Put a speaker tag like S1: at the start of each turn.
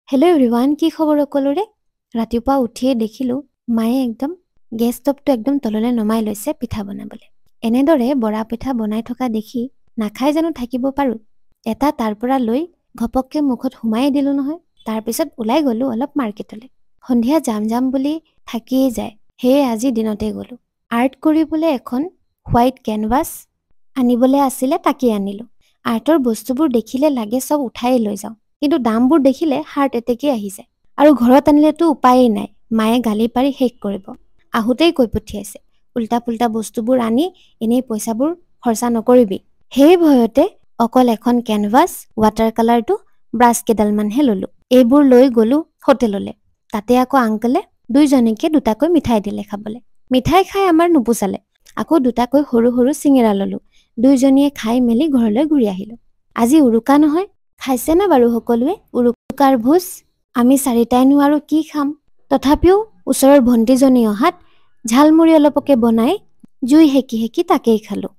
S1: Hello' everyone, কি খবৰ সকলোৰে? ৰাতিপুৱা উঠিয়ে দেখিলোঁ মায়ে গেছ ষ্টভটো তললৈ নমাই লৈছে পিঠা বনাবলৈ। এনেদৰে বৰা পিঠা বনাই থকা দেখি নাখাই জানো থাকিব পাৰোঁ। এটা তাৰ পৰা লৈ ঘপককে মুখত সোমাই দিলোঁ নহয়। তাৰপিছত ওলাই গ'লোঁ অলপ মাৰ্কেটলৈ। সন্ধিয়া যাম বুলি থাকিয়েই যায়। সেয়ে আজি দিনতে গ'লোঁ। আৰ্ট কৰিবলৈ এখন হোৱাইট কেনভাছ আনিবলৈ আছিলে, তাকেই আনিলোঁ। আৰ্টৰ বস্তুবোৰ দেখিলে লাগে চব উঠাই লৈ যাওঁ, কিন্তু দামবোৰ দেখিলে হাৰ্ট এটেকেই আহি যায়। আৰু ঘৰত আনিলেতো উপায়েই নাই, মায়ে গালি পাৰি শেষ কৰিব। আহোঁতেই কৈ পঠিয়াইছে, উল্টা পুল্টা বস্তুবোৰ আনি এনেই পইচাবোৰ খৰচা নকৰিবি। সেই ভয়তে অকল এখন কেনভাছ, ৱাটাৰ কালাৰটো, ব্ৰাছ কেইডালমানহে ল'লোঁ। এইবোৰ লৈ গ'লোঁ হোটেললৈ। তাতে আকৌ আংকলে দুইজনীকে দুটাকৈ মিঠাই দিলে খাবলৈ। মিঠাই খাই আমাৰ নুপুচালে। আকৌ দুটাকৈ সৰু সৰু চিঙেৰা ল'লোঁ। দুইজনীয়ে খাই মেলি ঘৰলৈ ঘূৰি আহিলোঁ। আজি উৰুকা নহয়, খাইছেনে বাৰু সকলোৱে উৰুকাৰ ভোজ? আমি চাৰিটাইনো আৰু কি খাম? তথাপিও ওচৰৰ ভণ্টিজনী অহাত ঝালমুড়ি অলপকে বনাই জুই সেকি সেকি তাকেই খালোঁ।